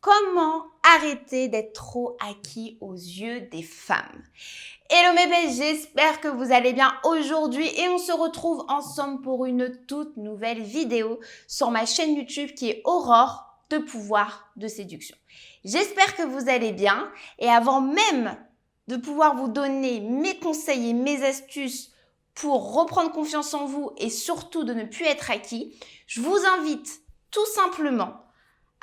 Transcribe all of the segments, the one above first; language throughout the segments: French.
Comment arrêter d'être trop acquis aux yeux des femmes? Hello mes belles, j'espère que vous allez bien aujourd'hui et on se retrouve ensemble pour une toute nouvelle vidéo sur ma chaîne YouTube qui est Aurore de pouvoir de séduction. J'espère que vous allez bien et avant même de pouvoir vous donner mes conseils et mes astuces pour reprendre confiance en vous et surtout de ne plus être acquis, je vous invite tout simplement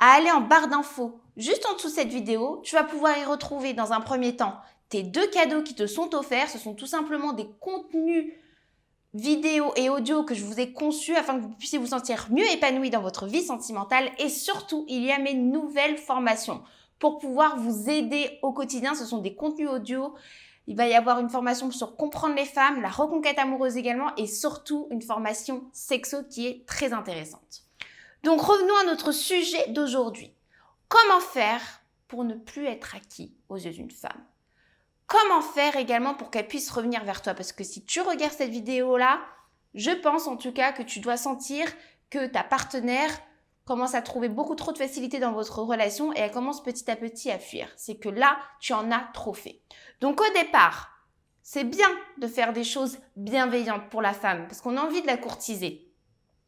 à aller en barre d'infos juste en dessous de cette vidéo. Tu vas pouvoir y retrouver dans un premier temps tes 2 cadeaux qui te sont offerts. Ce sont tout simplement des contenus vidéo et audio que je vous ai conçus afin que vous puissiez vous sentir mieux épanoui dans votre vie sentimentale. Et surtout, il y a mes nouvelles formations pour pouvoir vous aider au quotidien. Ce sont des contenus audio. Il va y avoir une formation sur comprendre les femmes, la reconquête amoureuse également et surtout une formation sexo qui est très intéressante. Donc revenons à notre sujet d'aujourd'hui. Comment faire pour ne plus être acquis aux yeux d'une femme? Comment faire également pour qu'elle puisse revenir vers toi? Parce que si tu regardes cette vidéo-là, je pense en tout cas que tu dois sentir que ta partenaire commence à trouver beaucoup trop de facilité dans votre relation et elle commence petit à petit à fuir. C'est que là, tu en as trop fait. Donc au départ, c'est bien de faire des choses bienveillantes pour la femme parce qu'on a envie de la courtiser.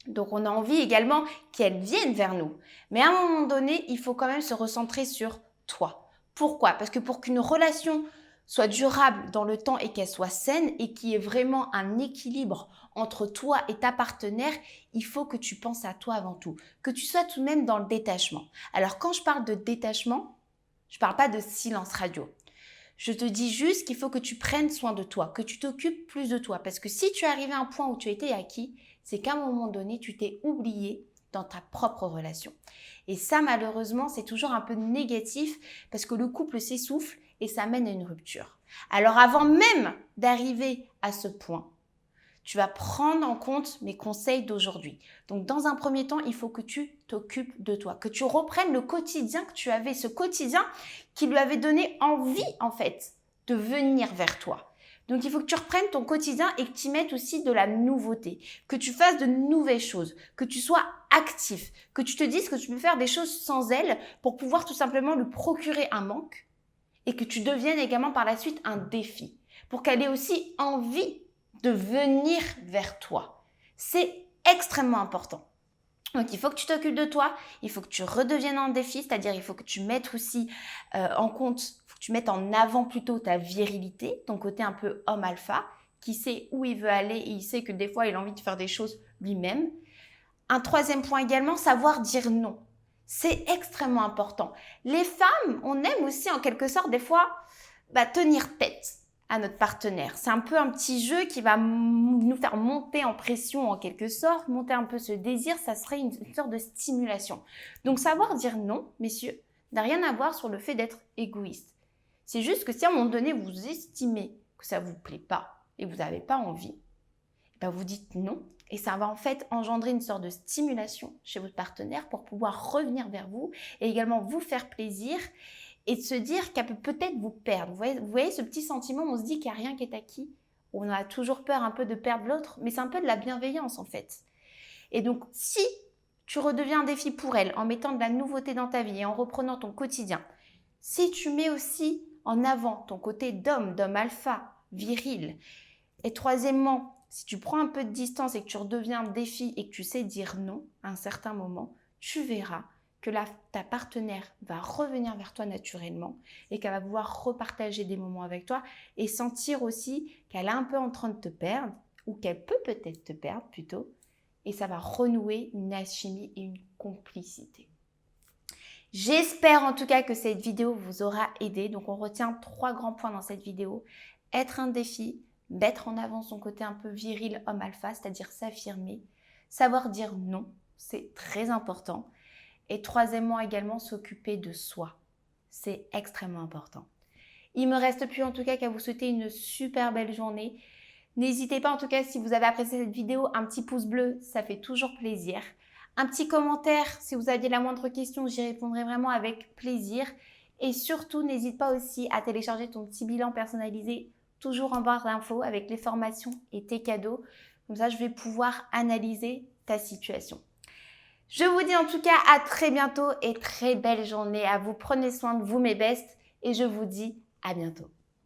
Donc, on a envie également qu'elle vienne vers nous. Mais à un moment donné, il faut quand même se recentrer sur toi. Pourquoi? Parce que pour qu'une relation soit durable dans le temps et qu'elle soit saine et qu'il y ait vraiment un équilibre entre toi et ta partenaire, il faut que tu penses à toi avant tout. Que tu sois tout de même dans le détachement. Alors, quand je parle de détachement, je ne parle pas de silence radio. Je te dis juste qu'il faut que tu prennes soin de toi, que tu t'occupes plus de toi. Parce que si tu es arrivé à un point où tu étais acquis, c'est qu'à un moment donné, tu t'es oublié dans ta propre relation. Et ça, malheureusement, c'est toujours un peu négatif parce que le couple s'essouffle et ça mène à une rupture. Alors, avant même d'arriver à ce point, tu vas prendre en compte mes conseils d'aujourd'hui. Donc, dans un premier temps, il faut que tu t'occupes de toi, que tu reprennes le quotidien que tu avais, ce quotidien qui lui avait donné envie, en fait, de venir vers toi. Donc, il faut que tu reprennes ton quotidien et que tu y mettes aussi de la nouveauté, que tu fasses de nouvelles choses, que tu sois actif, que tu te dises que tu peux faire des choses sans elle pour pouvoir tout simplement lui procurer un manque et que tu deviennes également par la suite un défi, pour qu'elle ait aussi envie de venir vers toi. C'est extrêmement important. Donc, il faut que tu t'occupes de toi, il faut que tu redeviennes un défi, c'est-à-dire il faut que tu mettes aussi en compte, faut que tu mettes en avant plutôt ta virilité, ton côté un peu homme alpha, qui sait où il veut aller et il sait que des fois il a envie de faire des choses lui-même. Un troisième point également, savoir dire non. C'est extrêmement important. Les femmes, on aime aussi en quelque sorte des fois tenir tête à notre partenaire. C'est un peu un petit jeu qui va nous faire monter en pression en quelque sorte, monter un peu ce désir, ça serait une sorte de stimulation. Donc savoir dire non, messieurs, n'a rien à voir sur le fait d'être égoïste. C'est juste que si à un moment donné vous estimez que ça ne vous plaît pas et que vous n'avez pas envie, vous dites non et ça va en fait engendrer une sorte de stimulation chez votre partenaire pour pouvoir revenir vers vous et également vous faire plaisir et de se dire qu'elle peut peut-être vous perdre. Vous voyez ce petit sentiment où on se dit qu'il n'y a rien qui est acquis. On a toujours peur un peu de perdre l'autre, mais c'est un peu de la bienveillance en fait. Et donc, si tu redeviens un défi pour elle en mettant de la nouveauté dans ta vie et en reprenant ton quotidien, si tu mets aussi en avant ton côté d'homme alpha, viril, et troisièmement, si tu prends un peu de distance et que tu redeviens un défi et que tu sais dire non à un certain moment, tu verras que ta partenaire va revenir vers toi naturellement et qu'elle va pouvoir repartager des moments avec toi et sentir aussi qu'elle est un peu en train de te perdre ou qu'elle peut peut-être te perdre plutôt et ça va renouer une alchimie et une complicité. J'espère en tout cas que cette vidéo vous aura aidé. Donc on retient 3 grands points dans cette vidéo. Être un défi, mettre en avant son côté un peu viril homme alpha, c'est-à-dire s'affirmer, savoir dire non, c'est très important. Et troisièmement, également, s'occuper de soi. C'est extrêmement important. Il ne me reste plus en tout cas qu'à vous souhaiter une super belle journée. N'hésitez pas en tout cas si vous avez apprécié cette vidéo, un petit pouce bleu, ça fait toujours plaisir. Un petit commentaire, si vous aviez la moindre question, j'y répondrai vraiment avec plaisir. Et surtout, n'hésite pas aussi à télécharger ton petit bilan personnalisé, toujours en barre d'infos avec les formations et tes cadeaux. Comme ça, je vais pouvoir analyser ta situation. Je vous dis en tout cas à très bientôt et très belle journée à vous. Prenez soin de vous mes bestes et je vous dis à bientôt.